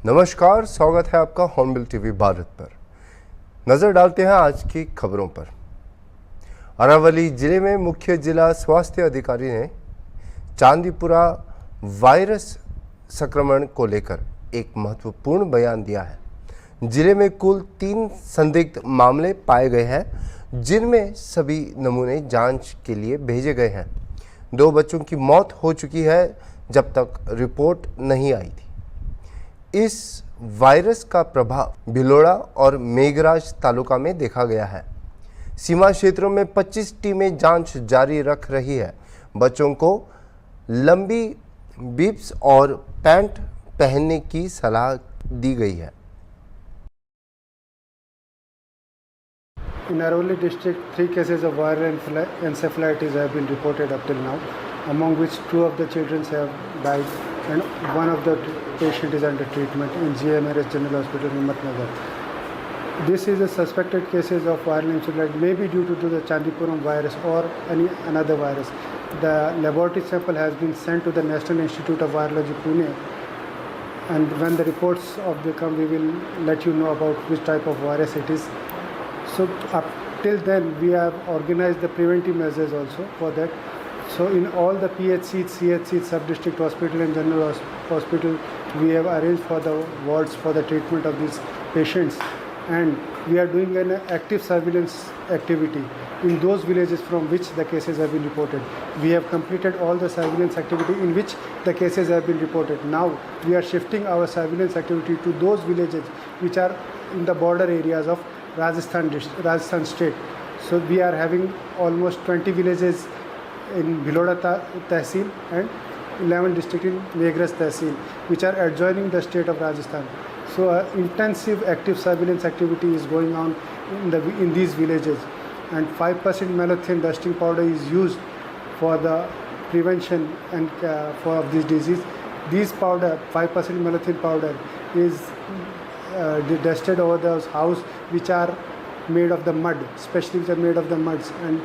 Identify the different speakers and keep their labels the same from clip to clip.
Speaker 1: नमस्कार, स्वागत है आपका हॉर्नबिल टीवी भारत पर। नजर डालते हैं आज की खबरों पर। अरावली जिले में मुख्य जिला स्वास्थ्य अधिकारी ने चांदीपुरा वायरस संक्रमण को लेकर एक महत्वपूर्ण बयान दिया है। जिले में कुल 3 संदिग्ध मामले पाए गए हैं, जिनमें सभी नमूने जांच के लिए भेजे गए हैं। 2 बच्चों की मौत हो चुकी है जब तक रिपोर्ट नहीं आई थी। इस वायरस का प्रभाव भिलोड़ा और मेघराज तालुका में देखा गया है। सीमा क्षेत्रों में 25 टीमें जांच जारी रख रही है। बच्चों को लंबी बिब्स और पैंट पहनने की सलाह दी गई है।
Speaker 2: In Aravali district, 3 cases of viral encephalitis have been reported up till now, among which 2 of the children have died and 1 of the patient is under treatment in GMRS General Hospital, Himatnagar. This is a suspected cases of viral encephalitis, maybe due to the Chandipuram virus or any another virus. The laboratory sample has been sent to the National Institute of Virology, Pune, and when the reports of the come, we will let you know about which type of virus it is. So up till then, we have organized the preventive measures also for that. So in all the PHCs, CHCs, sub-district hospital and general hospital, we have arranged for the wards for the treatment of these patients. And we are doing an active surveillance activity in those villages from which the cases have been reported. We have completed all the surveillance activity in which the cases have been reported. Now we are shifting our surveillance activity to those villages which are in the border areas of Rajasthan state. So we are having almost 20 villages in Bhiloda Tehsil and 11 districts in Meghras Tehsil, which are adjoining the state of Rajasthan. So intensive active surveillance activity is going on in these villages, and 5% malathion dusting powder is used for the prevention and for this disease. These powder, 5% malathion powder, is dusted over those houses which are made of the mud, especially which are made of the muds. And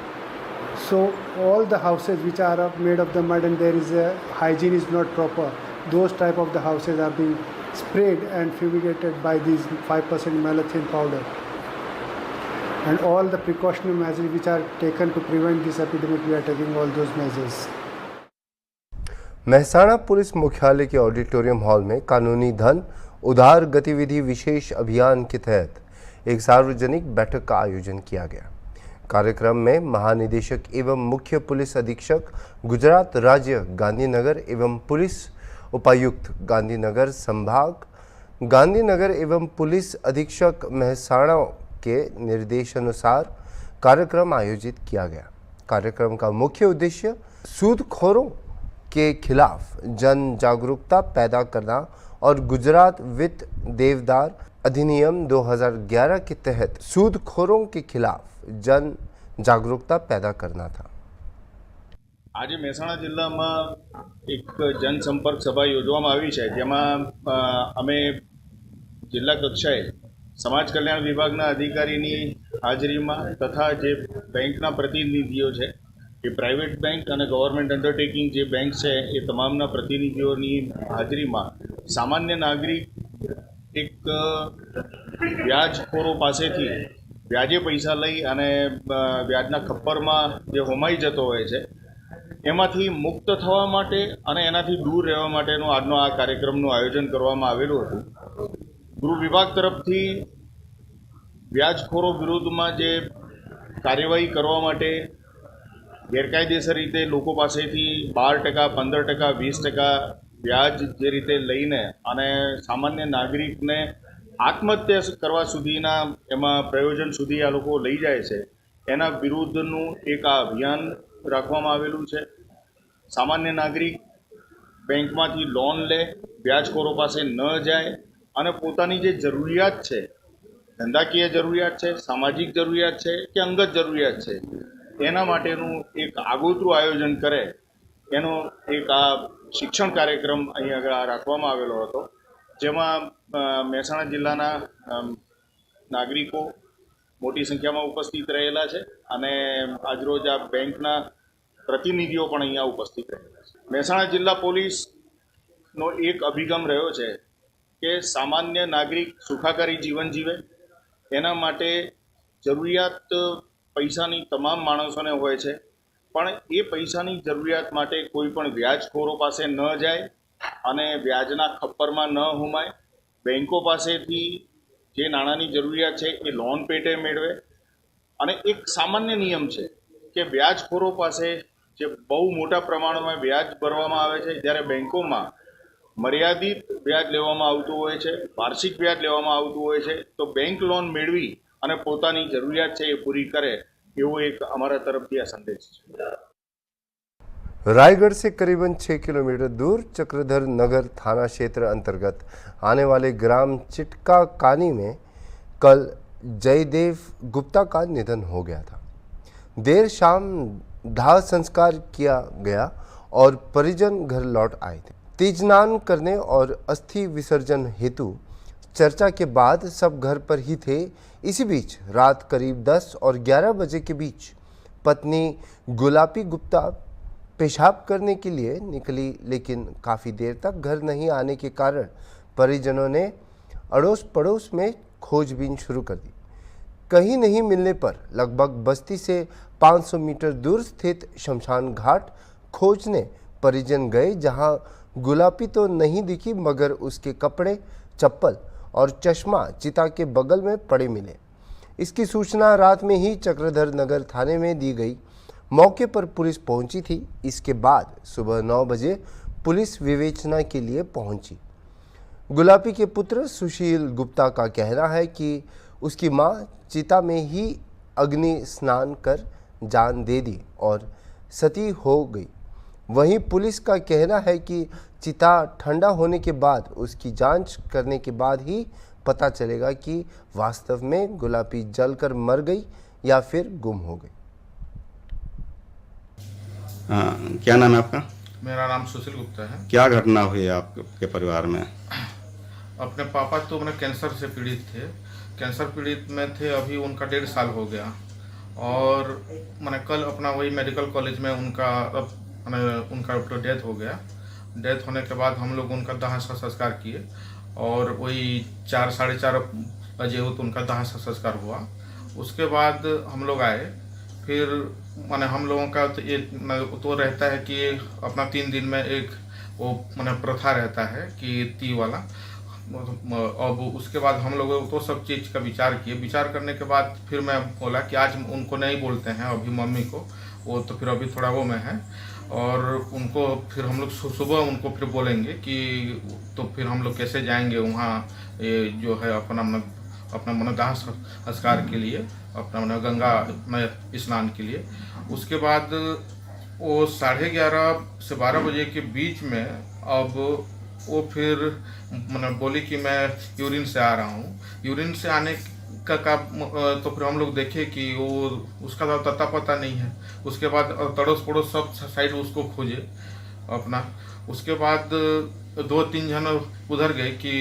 Speaker 2: so all the houses which are made of the mud and there is a hygiene is not proper, those type of the houses are being sprayed and fumigated by these 5% malathion powder. And all the precautionary measures which are taken to prevent this epidemic, we are taking all those measures.
Speaker 1: Mehsana police मुख्यालय के auditorium hall में कानूनी धन उधार गतिविधि विशेष अभियान के तहत एक सार्वजनिक बैठक का आयोजन किया गया। कार्यक्रम में महानिदेशक एवं मुख्य पुलिस अधीक्षक गुजरात राज्य गांधीनगर एवं पुलिस उपायुक्त गांधीनगर संभाग गांधीनगर एवं पुलिस अधीक्षक मेहसाणा के निर्देशानुसार कार्यक्रम आयोजित किया गया। कार्यक्रम का मुख्य उद्देश्य सूदखोरों के खिलाफ जन जागरूकता पैदा करना और गुजरात वित्त देवदार अधिनियम 2011 के तहत सूदखोरों के खिलाफ जन जागरूकता पैदा करना था।
Speaker 3: आज મહેસાણા જિલ્લામાં એક જનસંપર્ક સભા યોજવામાં આવી છે, જેમાં અમે જિલ્લા કક્ષાએ સમાજ કલ્યાણ વિભાગના અધિકારીની હાજરીમાં તથા જે બેંકના પ્રતિનિધિઓ છે, એ પ્રાઇવેટ બેંક અને ગવર્મેન્ટ અંડરટેકિંગ જે બેંક છે એ તમામના પ્રતિનિધિઓની હાજરીમાં સામાન્ય નાગરિક એક વ્યાજખોરો પાસેથી વ્યાજે પૈસા લઈ અને વ્યાજના ખપ્પરમાં જે હોમાઈ જતો હોય છે એમાંથી મુક્ત થવા માટે અને એનાથી दूर રહેવા માટેનો આજનો આ કાર્યક્રમનું આયોજન કરવામાં આવેલું હતું। ગૃહ વિભાગ તરફથી વ્યાજખોરો વિરુદ્ધમાં જે કાર્યવાહી કરવા માટે ગેરકાયદેસર રીતે લોકો પાસેથી 12%, 15%, 20% વ્યાજ જે રીતે લઈને અને સામાન્ય નાગરિકને આત્મહત્યા કરવા સુધીના એમાં પ્રયોજન સુધી આ લોકો લઈ જાય છે, એના વિરુદ્ધનું એક આ અભિયાન રાખવામાં આવેલું છે। સામાન્ય નાગરિક બેંકમાંથી લોન લે, વ્યાજખોરો પાસે ન જાય અને પોતાની જે જરૂરિયાત છે, ધંધાકીય જરૂરિયાત છે, સામાજિક જરૂરિયાત છે કે અંગત જરૂરિયાત છે, એના માટેનું એક આગોતરું આયોજન કરે એનો એક આ શિક્ષણ કાર્યક્રમ અહીં આગળ રાખવામાં આવેલો હતો, જેમાં મહેસાણા જિલ્લાના નાગરિકો મોટી સંખ્યામાં ઉપસ્થિત રહેલા છે અને આજરોજ આ બેંકના પ્રતિનિધિઓ પણ અહીંયા ઉપસ્થિત રહેલા છે। મહેસાણા જિલ્લા પોલીસનો એક અભિગમ રહ્યો છે કે સામાન્ય નાગરિક સુખાકારી જીવન જીવે એના માટે જરૂરિયાત પૈસાની તમામ માણસોને હોય છે, પણ એ પૈસાની જરૂરિયાત માટે કોઈ પણ વ્યાજખોરો પાસે ન જાય અને વ્યાજના ખપ્પરમાં ન હુમાય. બેન્કો પાસેથી જે નાણાંની જરૂરિયાત છે એ લોન પેટે મેળવે. અને એક સામાન્ય નિયમ છે કે વ્યાજખોરો પાસે જે બહુ મોટા પ્રમાણમાં વ્યાજ ભરવામાં આવે છે, જ્યારે બેન્કોમાં મર્યાદિત વ્યાજ લેવામાં આવતું હોય છે, વાર્ષિક વ્યાજ લેવામાં આવતું હોય છે, તો બેંક લોન મેળવી અને પોતાની જરૂરિયાત છે એ પૂરી કરે એવો એક અમારા તરફથી આ સંદેશ છે.
Speaker 1: रायगढ़ से करीबन 6 किलोमीटर दूर चक्रधर नगर थाना क्षेत्र अंतर्गत आने वाले ग्राम चिटका कानी में कल जयदेव गुप्ता का निधन हो गया था. देर शाम दाह संस्कार किया गया और परिजन घर लौट आए थे. तीजनान करने और अस्थि विसर्जन हेतु चर्चा के बाद सब घर पर ही थे. इसी बीच रात करीब 10 और 11 बजे के बीच पत्नी गुलाबी गुप्ता पेशाब करने के लिए निकली, लेकिन काफ़ी देर तक घर नहीं आने के कारण परिजनों ने अड़ोस पड़ोस में खोजबीन शुरू कर दी. कहीं नहीं मिलने पर लगभग बस्ती से 500 मीटर दूर स्थित शमशान घाट खोजने परिजन गए, जहां गुलाबी तो नहीं दिखी मगर उसके कपड़े, चप्पल और चश्मा चिता के बगल में पड़े मिले. इसकी सूचना रात में ही चक्रधर नगर थाने में दी गई. मौके पर पुलिस पहुंची थी. इसके बाद सुबह 9 बजे पुलिस विवेचना के लिए पहुंची. गुलाबी के पुत्र सुशील गुप्ता का कहना है कि उसकी मां चिता में ही अग्नि स्नान कर जान दे दी और सती हो गई. वहीं पुलिस का कहना है कि चिता ठंडा होने के बाद उसकी जांच करने के बाद ही पता चलेगा कि वास्तव में गुलाबी जलकर मर गई या फिर गुम हो गई.
Speaker 4: हाँ, क्या नाम है आपका?
Speaker 5: मेरा नाम सुशील गुप्ता है.
Speaker 4: क्या घटना हुई आपके परिवार में?
Speaker 5: अपने पापा तो मैंने कैंसर से पीड़ित थे. कैंसर पीड़ित में थे, अभी उनका 1.5 साल हो गया. और मैंने कल अपना वही मेडिकल कॉलेज में उनका तो डेथ हो गया. डेथ होने के बाद हम लोग उनका दाह संस्कार किए और वही 4 साढ़े 4 बजे हो तो उनका दाह संस्कार हुआ. उसके बाद हम लोग आए. फिर माने हम लोगों का तो ये तो रहता है कि अपना 3 दिन में एक वो माने प्रथा रहता है कि ती वाला. अब उसके बाद हम लोग तो सब चीज़ का विचार किए. विचार करने के बाद फिर मैं बोला कि आज उनको नहीं बोलते हैं, अभी मम्मी को, वो तो फिर अभी थोड़ा वो में है, और उनको फिर हम लोग सुबह उनको फिर बोलेंगे कि तो फिर हम लोग कैसे जाएंगे वहाँ, ये जो है अपना मन दाह संस्कार के लिए, अपना मन गंगा में स्नान के लिए. उसके बाद वो 11:30 से 12 बजे के बीच में अब वो फिर मैंने बोली कि मैं यूरिन से आ रहा हूँ. यूरिन से आने का तो फिर हम लोग देखे कि वो उसका तो पता पता नहीं है. उसके बाद तड़ोस पड़ोस सब साइड उसको खोजे अपना. उसके बाद 2-3 जन उधर गए कि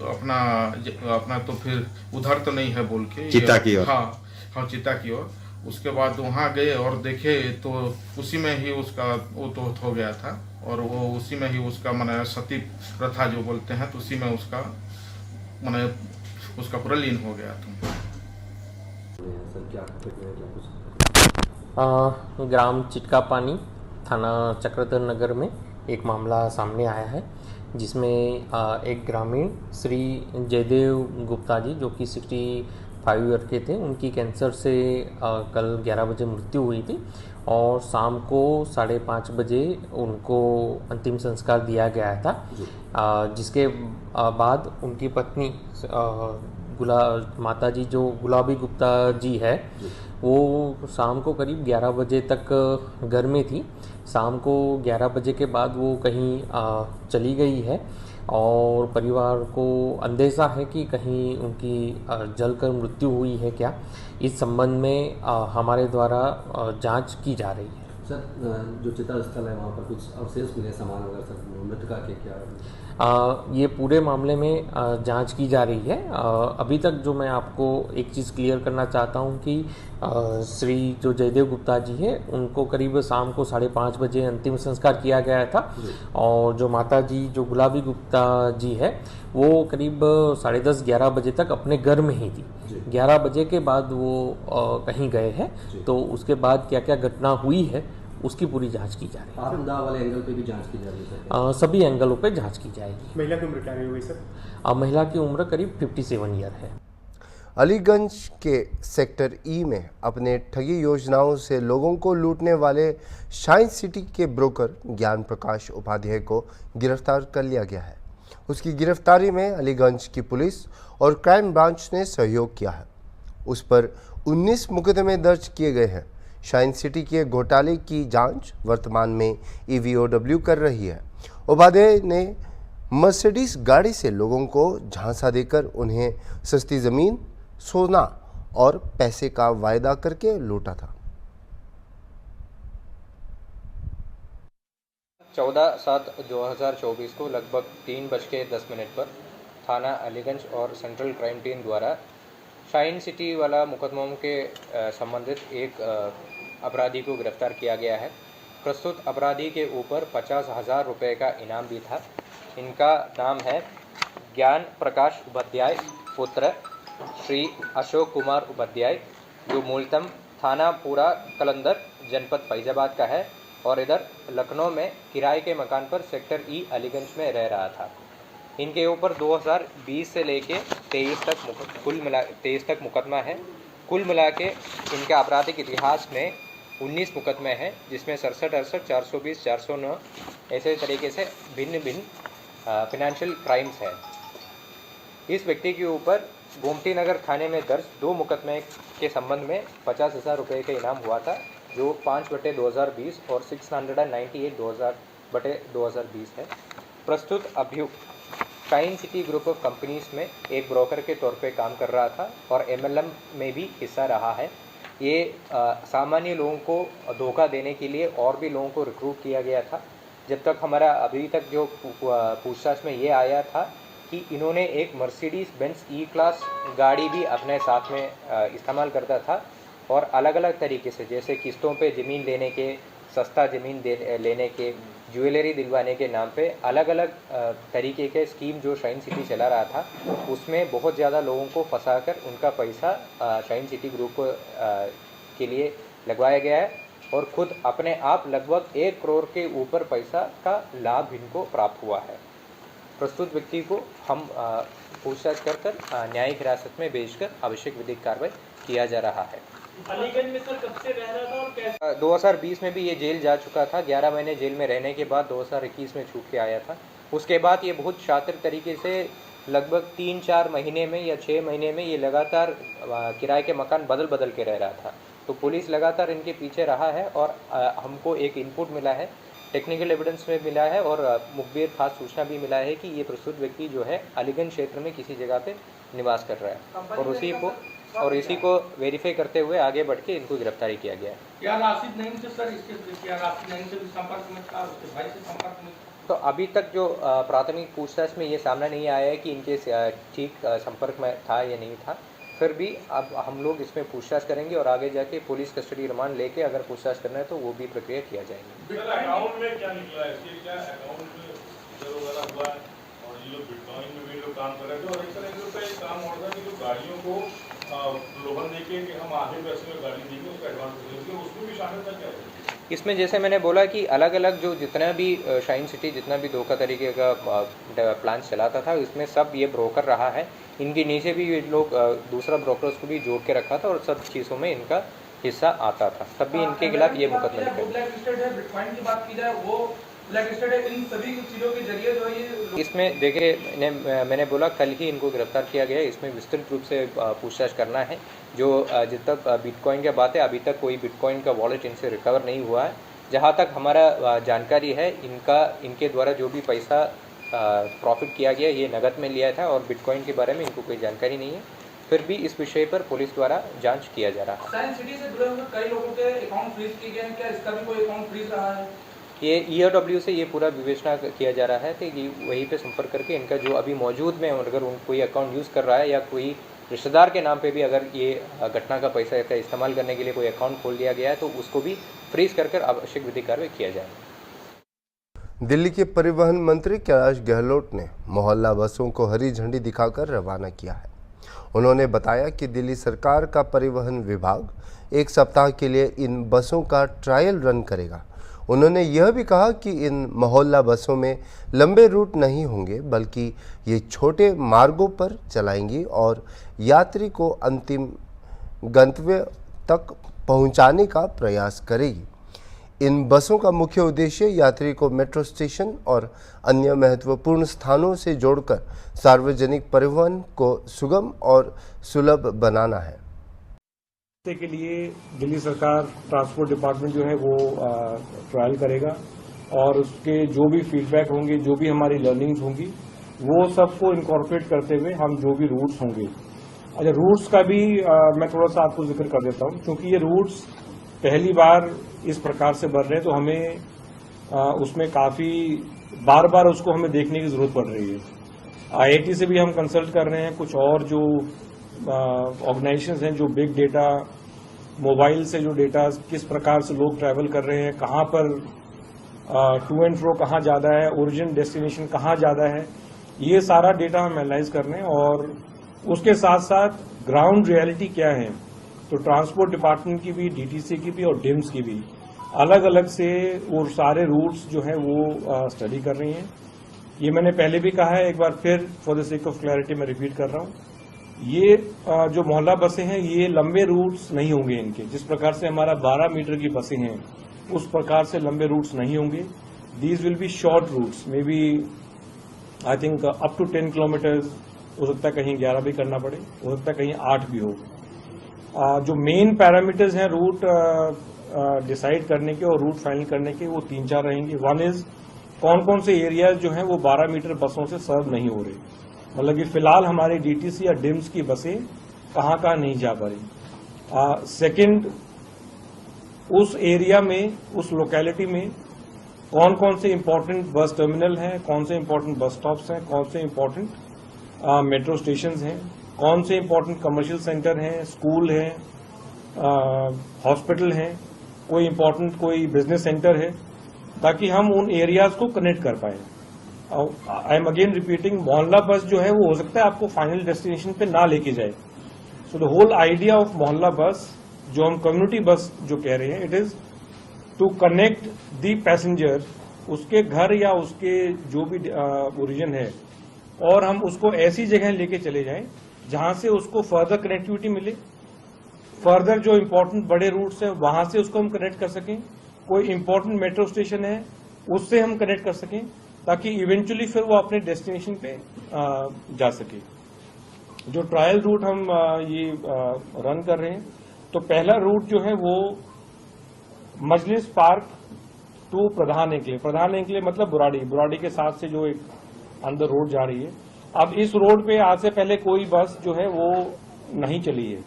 Speaker 5: अपना तो फिर उधर तो नहीं है बोल के,
Speaker 4: चिता की ओर.
Speaker 5: हाँ चिता की ओर. उसके बाद वहाँ गए और देखे तो उसी में ही उसका वो तो हो गया था, और वो उसी में ही उसका माने सती प्रथा जो बोलते हैं, तो उसी में उसका माने उसका पूरा लीन हो गया था.
Speaker 6: ग्राम चिटका पानी थाना चक्रधर नगर में एक मामला सामने आया है, जिसमें एक ग्रामीण श्री जयदेव गुप्ता जी जो कि 65 ईयर के थे, उनकी कैंसर से कल 11 बजे मृत्यु हुई थी और शाम को 5:30 बजे उनको अंतिम संस्कार दिया गया था. जिसके बाद उनकी पत्नी माता जी जो गुलाबी गुप्ता जी है, वो शाम को करीब 11 बजे तक घर में थी. शाम को 11 बजे के बाद वो कहीं चली गई है और परिवार को अंदेशा है कि कहीं उनकी जलकर मृत्यु हुई है क्या. इस संबंध में हमारे द्वारा जांच की जा रही है.
Speaker 7: सर, जो चिता स्थल है वहाँ पर कुछ अवशेष मिले सामान वगैरह, सर मृतका के क्या?
Speaker 6: ये पूरे मामले में जांच की जा रही है। अभी तक जो मैं आपको एक चीज़ क्लियर करना चाहता हूं कि श्री जो जयदेव गुप्ता जी है उनको करीब शाम को 5:30 बजे अंतिम संस्कार किया गया था और जो माता जी जो गुलाबी गुप्ता जी है वो करीब 10:30-11 बजे तक अपने घर में ही थी। 11 बजे के बाद वो कहीं गए हैं, तो उसके बाद क्या क्या घटना हुई है उसकी पूरी जांच की जा रही है।
Speaker 7: आत्मदाह वाले एंगल पे भी जांच की जा रही है सर?
Speaker 6: सभी एंगलों पे जांच की जाएगी।
Speaker 2: महिला की उम्र क्या रही हुई सर?
Speaker 6: महिला की उम्र करीब 57 ईयर है।
Speaker 1: अलीगंज के सेक्टर ई में अपने ठगी योजनाओं से लोगों को लूटने वाले शाइन सिटी के ब्रोकर ज्ञान प्रकाश उपाध्याय को गिरफ्तार कर लिया गया है। उसकी गिरफ्तारी में अलीगंज की पुलिस और क्राइम ब्रांच ने सहयोग किया है। उस पर 19 मुकदमे दर्ज किए गए हैं। शाइन सिटी के घोटाले की जांच वर्तमान में EVOW कर रही है। उपाध्याय ने मर्सिडीज गाड़ी से लोगों को झांसा देकर उन्हें सस्ती ज़मीन, सोना और पैसे का वायदा करके लूटा था।
Speaker 8: 14/7/2024 को लगभग 3:10 पर थाना अलीगंज और सेंट्रल क्राइम टीम द्वारा शाइन सिटी वाला मुकदमों के संबंधित एक अपराधी को गिरफ्तार किया गया है। प्रस्तुत अपराधी के ऊपर 50,000 रुपये का इनाम भी था। इनका नाम है ज्ञान प्रकाश उपाध्याय पुत्र श्री अशोक कुमार उपाध्याय, जो मूलतः थाना पूरा कलंदर जनपद फैजाबाद का है और इधर लखनऊ में किराए के मकान पर सेक्टर ई अलीगंज में रह रहा था। इनके ऊपर 2020 से लेके 23 तक मुकदमा है। कुल मिला के इनके आपराधिक इतिहास में 19 मुकदमे हैं, जिसमें 67, 68, 420, 409 ऐसे तरीके से भिन्न फाइनेंशियल क्राइम्स हैं। इस व्यक्ति के ऊपर गोमती नगर थाने में दर्ज 2 मुकदमे के संबंध में 50,000 रुपये का इनाम हुआ था, जो 5/2020 और 698 2020 है। प्रस्तुत अभियुक्त shine city group of companies में एक ब्रोकर के तौर पे काम कर रहा था और MLM में भी हिस्सा रहा है। ये सामान्य लोगों को धोखा देने के लिए और भी लोगों को रिक्रूट किया गया था। जब तक हमारा अभी तक जो पूछताछ में ये आया था कि इन्होंने एक मर्सिडीज बेंज E-क्लास गाड़ी भी अपने साथ में इस्तेमाल करता था और अलग अलग तरीके से, जैसे किस्तों पे ज़मीन लेने के, सस्ता ज़मीन लेने के, ज्वेलरी दिलवाने के नाम पे अलग अलग तरीके के स्कीम जो शाइन सिटी चला रहा था, उसमें बहुत ज़्यादा लोगों को फंसाकर उनका पैसा शाइन सिटी ग्रुप के लिए लगवाया गया है और खुद अपने आप लगभग 1 करोड़ के ऊपर पैसा का लाभ इनको प्राप्त हुआ है। प्रस्तुत व्यक्ति को हम पूछताछ कर न्यायिक हिरासत में भेजकर आवश्यक विधिक कार्रवाई किया जा रहा है।
Speaker 9: अलीगंज में सर कब से रह रहा था और कैसे?
Speaker 8: 2020 में भी ये जेल जा चुका था। 11 महीने जेल में रहने के बाद 2021 में छूट के आया था। उसके बाद ये बहुत शातिर तरीके से लगभग 3-4 महीने में या 6 महीने में ये लगातार किराए के मकान बदल के रह रहा था। तो पुलिस लगातार इनके पीछे रहा है और हमको एक इनपुट मिला है, टेक्निकल एविडेंस में मिला है और मुखबिर खास सूचना भी मिला है कि ये प्रस्तुत व्यक्ति जो है अलीगंज क्षेत्र में किसी जगह पे निवास कर रहा है और इसी को वेरीफाई करते हुए आगे बढ़ के इनको गिरफ्तारी किया गया है।
Speaker 9: क्या राशिद नईम से सर क्या राशिद नईम से भी संपर्क में था, उसके भाई से संपर्क में?
Speaker 8: तो अभी तक जो प्राथमिक पूछताछ में ये सामने नहीं आया है कि इनके ठीक संपर्क में था या नहीं था। फिर भी अब हम लोग इसमें पूछताछ करेंगे और आगे जाके पुलिस कस्टडी रिमांड लेके अगर पूछताछ करना है तो वो भी प्रक्रिया किया जाएगी।
Speaker 10: अकाउंट में क्या निकला है, क्या अकाउंट में वगैरह हुआ है और ये लोग बिटकॉइन में भी लोग काम कर रहे थे और एक तरह का एक काम हो रहा था कि जो गाड़ियों को प्रलोभन देके कि हम आधे पैसे में गाड़ी देंगे उसका एडवांस देंगे, उसमें भी शामिल था क्या?
Speaker 8: इसमें जैसे मैंने बोला कि अलग अलग जो जितना भी शाइन सिटी जितना भी धोखा तरीके का प्लान चलाता था, इसमें सब ये ब्रोकर रहा है। इनके नीचे भी ये लोग दूसरा ब्रोकर्स को भी जोड़ के रखा था और सब चीज़ों में इनका हिस्सा आता था, तब भी इनके खिलाफ ये मुकदमा लिखा। इसमें देखिए मैंने बोला कल ही इनको गिरफ्तार किया गया। इसमें विस्तृत रूप से पूछताछ करना है। जो जब तक बिटकॉइन की बात है, अभी तक कोई बिटकॉइन का वॉलेट इनसे रिकवर नहीं हुआ है। जहाँ तक हमारा जानकारी है, इनके द्वारा जो भी पैसा प्रॉफिट किया गया ये नगद में लिया था और बिटकॉइन के बारे में इनको कोई जानकारी नहीं है। फिर भी इस विषय पर पुलिस द्वारा जांच किया जा रहा है।
Speaker 9: साइंस सिटी से जुड़े हुए कई लोगों के अकाउंट फ्रीज किए गए हैं, क्या इसका भी कोई अकाउंट फ्रीज रहा है?
Speaker 8: ये EOW से ये पूरा विवेचना किया जा रहा है कि वहीं पे संपर्क करके इनका जो अभी मौजूद में अगर कोई अकाउंट यूज़ कर रहा है या कोई रिश्तेदार के नाम पे भी अगर ये घटना का पैसा का इस्तेमाल करने के लिए कोई अकाउंट खोल दिया गया है तो उसको भी फ्रीज कर आवश्यक विधि कार्रवाई किया जाए।
Speaker 1: दिल्ली के परिवहन मंत्री कैलाश गहलोत ने मोहल्ला बसों को हरी झंडी दिखाकर रवाना किया है। उन्होंने बताया कि दिल्ली सरकार का परिवहन विभाग 1 सप्ताह के लिए इन बसों का ट्रायल रन करेगा। उन्होंने यह भी कहा कि इन मोहल्ला बसों में लंबे रूट नहीं होंगे बल्कि ये छोटे मार्गों पर चलाएंगी और यात्री को अंतिम गंतव्य तक पहुंचाने का प्रयास करेगी। इन बसों का मुख्य उद्देश्य यात्री को मेट्रो स्टेशन और अन्य महत्वपूर्ण स्थानों से जोड़कर सार्वजनिक परिवहन को सुगम और सुलभ बनाना है।
Speaker 11: के लिए दिल्ली सरकार ट्रांसपोर्ट डिपार्टमेंट जो है वो ट्रायल करेगा और उसके जो भी फीडबैक होंगे, जो भी हमारी लर्निंग्स होंगी, वो सबको इनकॉर्पोरेट करते हुए हम जो भी रूट्स होंगे। अच्छा, रूट्स का भी मैं थोड़ा सा आपको जिक्र कर देता हूँ, क्योंकि ये रूट्स पहली बार इस प्रकार से बन रहे हैं तो हमें उसमें काफ़ी बार बार उसको हमें देखने की ज़रूरत पड़ रही है। IIT से भी हम कंसल्ट कर रहे हैं, कुछ और जो ऑर्गेनाइजेशंस हैं जो बिग डेटा मोबाइल से जो डेटा किस प्रकार से लोग ट्रैवल कर रहे हैं, कहाँ पर टू एंड फ्रो कहाँ ज़्यादा है, ओरिजिन डेस्टिनेशन कहाँ ज़्यादा है, ये सारा डेटा हम एनालाइज कर रहे हैं और उसके साथ साथ ग्राउंड रियलिटी क्या है। तो ट्रांसपोर्ट डिपार्टमेंट की भी, DTC की भी और डिम्स की भी अलग अलग से वो सारे रूट्स जो है वो स्टडी कर रही हैं। ये मैंने पहले भी कहा है, एक बार फिर for the sake of clarity मैं रिपीट कर रहा हूँ, ये जो मोहल्ला बसें हैं ये लंबे रूट्स नहीं होंगे इनके। जिस प्रकार से हमारा 12 मीटर की बसें हैं उस प्रकार से लंबे रूट्स नहीं होंगे। These will be short routes, may be I think up to 10 kilometres, हो सकता है कहीं 11 भी करना पड़े, हो सकता है कहीं 8 भी हो। जो मेन पैरामीटर्स हैं रूट डिसाइड करने के और रूट फाइनल करने के, वो 3-4 रहेंगे। वन इज कौन कौन से एरियाज जो हैं वो 12 मीटर बसों से सर्व नहीं हो रहे, मतलब कि फिलहाल हमारी DTC या डिम्स की बसें कहाँ कहाँ नहीं जा पा रही। सेकंड, उस एरिया में, उस लोकेलिटी में कौन कौन से इंपॉर्टेंट बस टर्मिनल हैं, कौन से इंपॉर्टेंट बस स्टॉप्स हैं, कौन से इंपॉर्टेंट मेट्रो स्टेशंस हैं, कौन से इंपॉर्टेंट कमर्शियल सेंटर हैं, स्कूल हैं, हॉस्पिटल हैं, कोई इंपॉर्टेंट कोई बिजनेस सेंटर है, ताकि हम उन एरियाज को कनेक्ट कर पाए। आई एम अगेन रिपीटिंग, मोहल्ला बस जो है वो हो सकता है आपको फाइनल डेस्टिनेशन पे ना लेके जाए। So the whole idea of mohalla bus, जो हम कम्युनिटी बस जो कह रहे हैं, it is to connect the passenger उसके घर या उसके जो भी ओरिजिन है, और हम उसको ऐसी जगह लेके चले जाएं जहां से उसको फर्दर कनेक्टिविटी मिले, फर्दर जो इंपॉर्टेंट बड़े रूट्स हैं वहां से उसको हम कनेक्ट कर सकें, कोई इंपॉर्टेंट मेट्रो स्टेशन है उससे हम कनेक्ट कर सकें, ताकि इवेंचुअली फिर वो अपने डेस्टिनेशन पे जा सके। जो ट्रायल रूट हम ये रन कर रहे हैं, तो पहला रूट जो है वो Majlis Park to Pradhan Enclave, Pradhan Enclave मतलब बुराड़ी के साथ से जो एक अंदर रोड जा रही है। अब इस रोड पे आज से पहले कोई बस जो है वो नहीं चली है,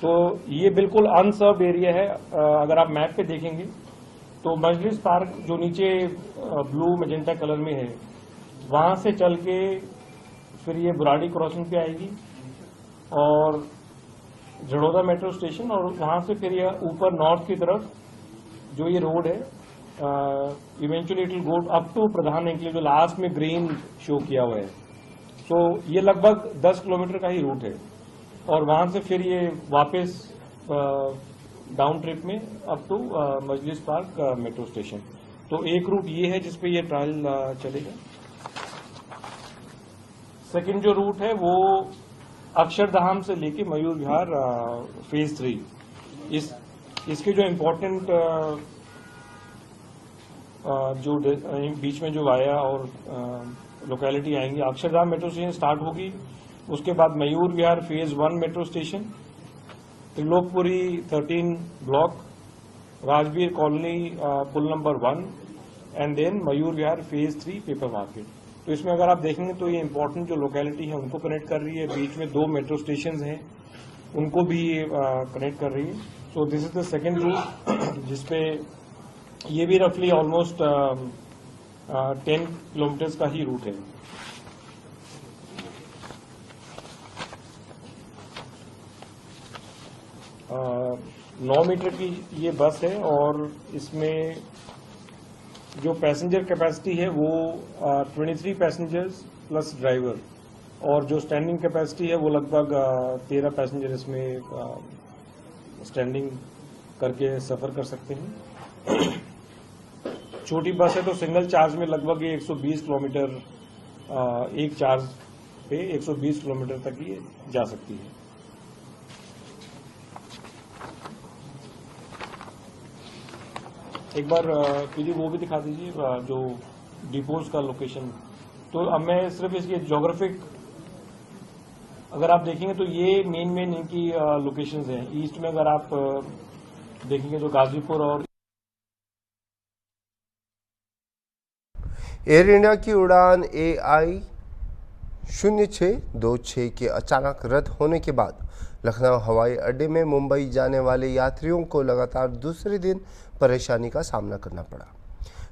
Speaker 11: तो ये बिल्कुल अनसर्व्ड एरिया है। अगर आप मैप पे देखेंगे तो मजलिस पार्क जो नीचे ब्लू मैजेंटा कलर में है, वहां से चल के फिर ये बुराड़ी क्रॉसिंग पे आएगी और झड़ौदा मेट्रो स्टेशन, और वहां से फिर ये ऊपर नॉर्थ की तरफ जो ये रोड है, eventually it will go up to Pradhan enclave, जो लास्ट में ग्रीन शो किया हुआ है। तो ये लगभग 10 किलोमीटर का ही रूट है, और वहां से फिर ये वापस डाउन ट्रिप में up to Majlis park metro station. तो एक रूट ये है जिसपे ये ट्रायल चलेगा। सेकंड जो रूट है वो अक्षरधाम से लेके मयूर विहार फेज 3, इसके जो इम्पोर्टेंट जो बीच में जो वाया और लोकेलिटी आएंगी, अक्षरधाम मेट्रो स्टेशन स्टार्ट होगी, उसके बाद Mayur Vihar phase 1 metro station, Trilokpuri 13 block, Rajveer Colony पुल number 1, and then Mayur Vihar phase 3 Paper Market. तो इसमें अगर आप देखेंगे तो ये इंपॉर्टेंट जो लोकेलिटी है उनको कनेक्ट कर रही है, बीच में 2 मेट्रो स्टेशन हैं उनको भी कनेक्ट कर रही है। So this is the second route जिसपे ये भी रफली ऑलमोस्ट 10 किलोमीटर्स का ही रूट है। आ, 9 मीटर की ये बस है और इसमें जो पैसेंजर कैपेसिटी है वो 23 पैसेंजर्स प्लस ड्राइवर, और जो स्टैंडिंग कैपेसिटी है वो लगभग 13 पैसेंजर इसमें स्टैंडिंग करके सफ़र कर सकते हैं। छोटी बस है तो सिंगल चार्ज में लगभग ये 120 किलोमीटर एक चार्ज पे 120 किलोमीटर तक ये जा सकती है। एक बार पीली वो भी दिखा दीजिए जो डिपोज का लोकेशन। तो अब मैं सिर्फ इसके ज्योग्राफिक अगर आप देखेंगे तो ये मेन इनकी लोकेशंस हैं। ईस्ट में अगर आप देखेंगे तो गाजीपुर और
Speaker 1: एयर इंडिया की उड़ान AI 0626 के अचानक रद्द होने के बाद लखनऊ हवाई अड्डे में मुंबई जाने वाले यात्रियों को लगातार दूसरे दिन परेशानी का सामना करना पड़ा।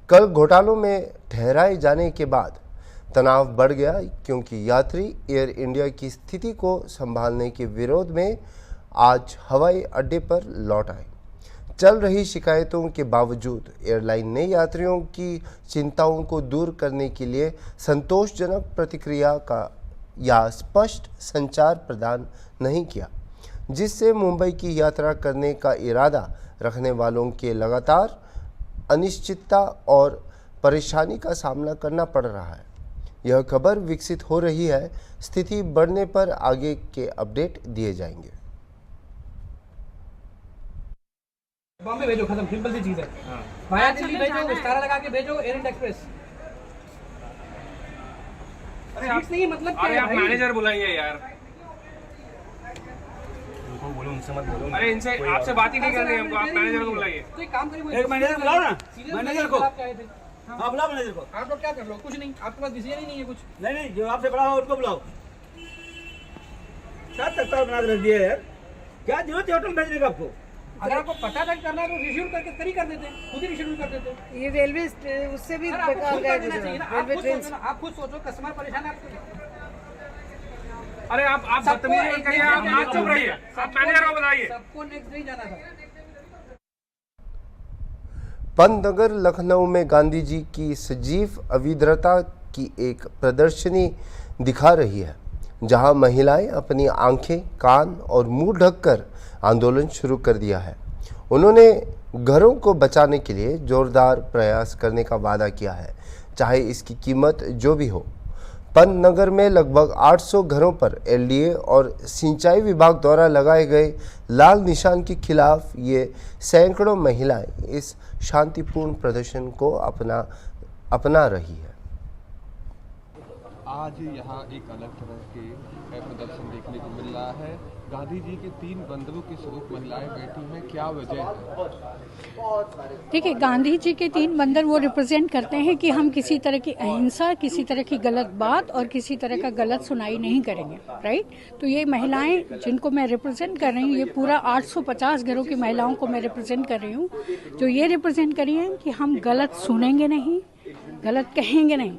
Speaker 1: कल घोटालों में ठहराए जाने के बाद तनाव बढ़ गया क्योंकि यात्री एयर इंडिया की स्थिति को संभालने के विरोध में आज हवाई अड्डे पर लौट आए। चल रही शिकायतों के बावजूद एयरलाइन ने यात्रियों की चिंताओं को दूर करने के लिए संतोषजनक प्रतिक्रिया का या स्पष्ट संचार प्रदान नहीं किया, जिससे मुंबई की यात्रा करने का इरादा रखने वालों के लगातार अनिश्चितता और परेशानी का सामना करना पड़ रहा है। यह खबर विकसित हो रही है। स्थिति बढ़ने पर आगे के अपडेट दिए जाएंगे।
Speaker 9: बॉम्बे भेजो, खत्म, सिंपल सी चीज है। वाया दिल्ली भेजो, विस्तारा लगा के भेजो, एयर इंडिया एक्सप्रेस। अरे आप नहीं, मतलब क्या है? आप मैनेजर बुलाइए यार। उनको बोलो, उनसे मत बोलो। अरे इनसे आपसे बात ही नहीं करनी है हमको, आप मैनेजर को बुलाइए। तो एक काम करिए, एक मैनेजर बुलाओ ना, मैनेजर को। आप क्या थे? हाँ बुलाओ मैनेजर को। आप लोग क्या कर लो? कुछ नहीं, आपके पास डिसीजन ही नहीं है कुछ। नहीं, जो आपसे बड़ा हो उनको बुलाओ। क्या तत्ता बना के रख दिया यार, क्या जरूरत है होटल भेजने का आपको? अगर आपको पता था करना है तो रिशेड्यूल करके कर ही कर देते, खुद ही रिशेड्यूल कर देते। ये रेलवे उससे भी बेकार है। रेलवे ट्रेन आप खुद सोचो, कस्टमर परेशान है आपको। अरे आप बदतमीजी मत करिए, आप चुप रहिए, आप मैनेजर को बताइए। सबको नेक्स्ट डे जाना था।
Speaker 1: पंतनगर लखनऊ में गांधी जी की सजीव अविद्रता की एक प्रदर्शनी दिखा रही है, जहां महिलाएं अपनी आंखें, कान और मुंह ढककर आंदोलन शुरू कर दिया है। उन्होंने घरों को बचाने के लिए जोरदार प्रयास करने का वादा किया है, चाहे इसकी कीमत जो भी हो। पंतनगर में लगभग 800 घरों पर LDA और सिंचाई विभाग द्वारा लगाए गए लाल निशान के खिलाफ ये सैकड़ों महिलाएं इस शांतिपूर्ण प्रदर्शन को अपना रही है।
Speaker 12: आज यहाँ एक अलग तरह के प्रदर्शन देखने को मिल रहा है। गांधी जी के 3 बंदरों के स्वरूप महिलाएं बैठी हैं, क्या वजह है?
Speaker 13: देखिए, गांधी जी के 3 बंदर वो रिप्रेजेंट करते हैं कि हम किसी तरह की अहिंसा, किसी तरह की गलत बात और किसी तरह का गलत सुनाई नहीं करेंगे, राइट। तो ये महिलाएं जिनको मैं रिप्रेजेंट कर रही हूँ, ये पूरा 850 घरों की महिलाओं को मैं रिप्रेजेंट कर रही हूँ, जो ये रिप्रेजेंट कर रही हैं कि हम गलत सुनेंगे नहीं, गलत कहेंगे नहीं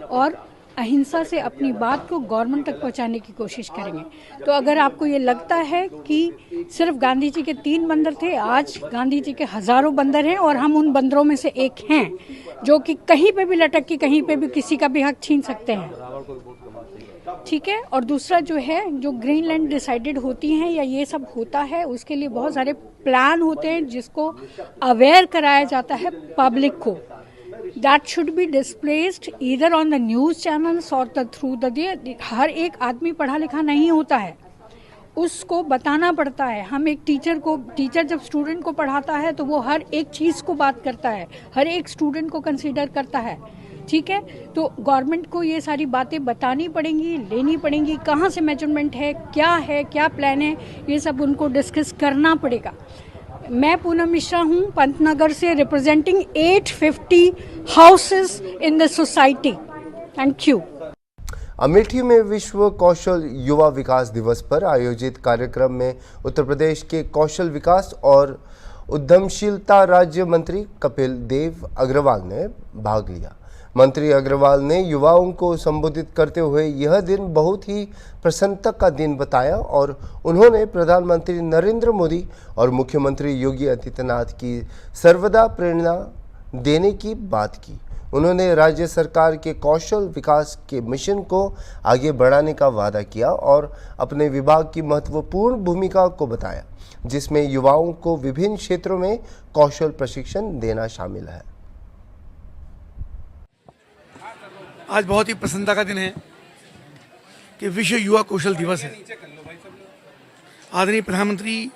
Speaker 13: और अहिंसा से अपनी बात को गवर्नमेंट तक पहुंचाने की कोशिश करेंगे। तो अगर आपको ये लगता है कि सिर्फ गांधी जी के 3 बंदर थे, आज गांधी जी के हजारों बंदर हैं और हम उन बंदरों में से एक हैं जो कि कहीं पे भी लटक के कहीं पे भी किसी का भी हक छीन सकते हैं, ठीक है। और दूसरा जो है, जो ग्रीनलैंड डिसाइडेड होती हैं या ये सब होता है, उसके लिए बहुत सारे प्लान होते हैं जिसको अवेयर कराया जाता है पब्लिक को। That should be displayed either on the news channels or through the हर एक आदमी पढ़ा लिखा नहीं होता है, उसको बताना पड़ता है। हम एक टीचर जब स्टूडेंट को पढ़ाता है तो वो हर एक चीज़ को बात करता है, हर एक स्टूडेंट को कंसीडर करता है, ठीक है। तो गवर्नमेंट को ये सारी बातें बतानी पड़ेंगी, लेनी पड़ेंगी, कहाँ से मेजरमेंट है, क्या प्लान है, ये सब उनको डिस्कस करना पड़ेगा। मैं पूनम मिश्रा हूँ, पंतनगर से, representing 850 houses in the society. Thank you.
Speaker 1: Amethi में विश्व कौशल युवा विकास दिवस पर आयोजित कार्यक्रम में उत्तर प्रदेश के कौशल विकास और उद्यमशीलता राज्य मंत्री कपिल देव अग्रवाल ने भाग लिया। मंत्री अग्रवाल ने युवाओं को संबोधित करते हुए यह दिन बहुत ही प्रसन्नता का दिन बताया और उन्होंने प्रधानमंत्री नरेंद्र मोदी और मुख्यमंत्री योगी आदित्यनाथ की सर्वदा प्रेरणा देने की बात की। उन्होंने राज्य सरकार के कौशल विकास के मिशन को आगे बढ़ाने का वादा किया और अपने विभाग की महत्वपूर्ण भूमिका को बताया, जिसमें युवाओं को विभिन्न क्षेत्रों में कौशल प्रशिक्षण देना शामिल है।
Speaker 14: आज बहुत ही प्रसन्नता का दिन है कि विश्व युवा कौशल दिवस है। आदरणीय प्रधानमंत्री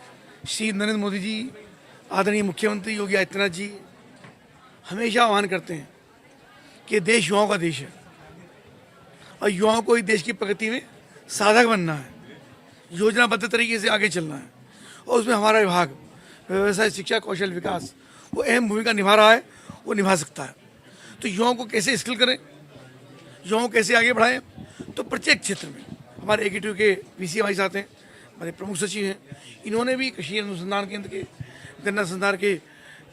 Speaker 14: श्री नरेंद्र मोदी जी, आदरणीय मुख्यमंत्री योगी आदित्यनाथ जी हमेशा आह्वान करते हैं कि देश युवाओं का देश है और युवाओं को ही देश की प्रगति में साधक बनना है, योजनाबद्ध तरीके से आगे चलना है और उसमें हमारा विभाग व्यवसाय शिक्षा कौशल विकास वो अहम भूमिका निभा रहा है, वो निभा सकता है। तो युवाओं को कैसे स्किल करें, युवाओं को कैसे आगे बढ़ाएं, तो प्रत्येक क्षेत्र में हमारे एकीटिव के वीसी हमारे साथ हैं, हमारे प्रमुख सचिव हैं, इन्होंने भी कृषि अनुसंधान केंद्र के गन्ना संस्थान के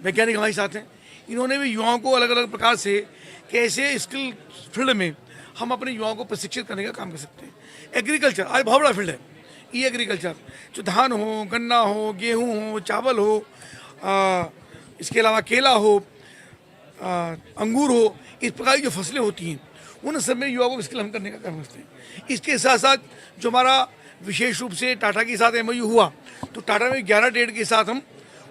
Speaker 14: वैज्ञानिक हमारे साथ हैं, इन्होंने भी युवाओं को अलग अलग प्रकार से कैसे स्किल फील्ड में हम अपने युवाओं को प्रशिक्षित करने का काम कर सकते हैं। एग्रीकल्चर आज बहुत बड़ा फील्ड है, ई एग्रीकल्चर, जो धान हो, गन्ना हो, गेहूँ हो, चावल हो, इसके अलावा केला हो, अंगूर हो, इस प्रकार की जो फसलें होती हैं उन सब में युवाओं को स्किल हम करने का काम करते हैं। इसके साथ साथ जो हमारा विशेष रूप से टाटा के साथ एमओयू हुआ, तो टाटा में 11 ट्रेड के साथ हम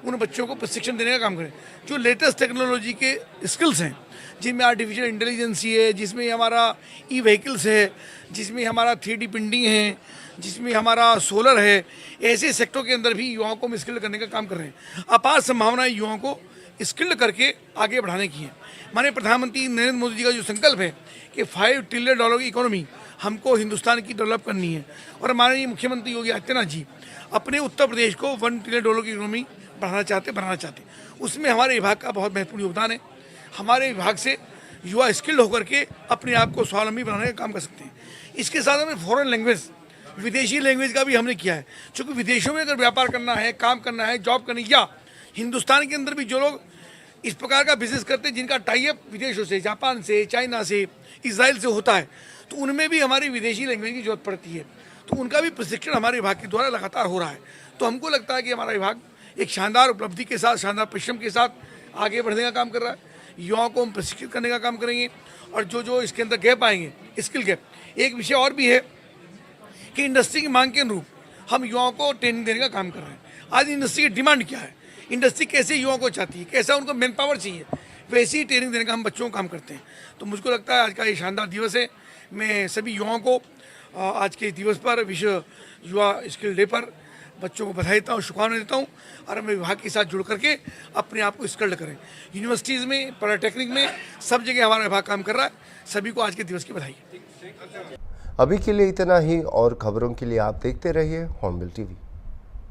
Speaker 14: उन बच्चों को प्रशिक्षण देने का काम करें जो लेटेस्ट टेक्नोलॉजी के स्किल्स हैं, जिनमें आर्टिफिशियल इंटेलिजेंस है, जिसमें हमारा ई व्हीकल्स है, जिसमें हमारा 3D प्रिंटिंग है, जिसमें हमारा सोलर है। ऐसे सेक्टर के अंदर भी युवाओं को हम स्किल्ड करने का काम कर रहे हैं। अपार संभावनाएं युवाओं को स्किल्ड करके आगे बढ़ाने की है। माननीय प्रधानमंत्री नरेंद्र मोदी जी का जो संकल्प है कि $5 ट्रिलियन की इकोनॉमी हमको हिंदुस्तान की डेवलप करनी है और माननीय मुख्यमंत्री योगी आदित्यनाथ जी अपने उत्तर प्रदेश को $1 ट्रिलियन की इकोनॉमी बनाना चाहते, उसमें हमारे विभाग का बहुत महत्वपूर्ण योगदान है। हमारे विभाग से युवा स्किल्ड होकर के अपने आप को स्वावलंबी बनाने का काम कर सकते हैं। इसके साथ हमें फॉरेन लैंग्वेज, विदेशी लैंग्वेज का भी हमने किया है, क्योंकि विदेशों में अगर व्यापार करना है, काम करना है, जॉब करनी, या हिंदुस्तान के अंदर भी जो लोग इस प्रकार का बिजनेस करते हैं जिनका टाई अप विदेशों से, जापान से, चाइना से, इजराइल से होता है, तो उनमें भी हमारी विदेशी लैंग्वेज की जरूरत पड़ती है। तो उनका भी प्रशिक्षण हमारे विभाग के द्वारा लगातार हो रहा है। तो हमको लगता है कि हमारा विभाग एक शानदार उपलब्धि के साथ, शानदार परिश्रम के साथ आगे बढ़ने का काम कर रहा है। युवाओं को हम प्रशिक्षित करने का काम करेंगे और जो इसके अंदर गैप आएंगे, स्किल गैप, एक विषय और भी है कि इंडस्ट्री की मांग के अनुरूप हम युवाओं को ट्रेनिंग देने का काम कर रहे हैं। आज इंडस्ट्री की डिमांड क्या है, इंडस्ट्री कैसे युवाओं को चाहती है, कैसा उनको मैन पावर चाहिए, वैसी ही ट्रेनिंग देने का हम बच्चों को काम करते हैं। तो मुझको लगता है आज का ये शानदार दिवस है। मैं सभी युवाओं को आज के दिवस पर, विश्व युवा स्किल डे पर बच्चों को बधाई देता हूँ, शुभकामनाएं देता हूँ और हमें विभाग के साथ जुड़ करके अपने आप को स्किल्ड करें। यूनिवर्सिटीज़ में, पॉलिटेक्निक में, सब जगह हमारा विभाग काम कर रहा है। सभी को आज के दिवस की बधाई।
Speaker 1: अभी के लिए इतना ही और खबरों के लिए आप देखते रहिए हॉर्नबिल टीवी।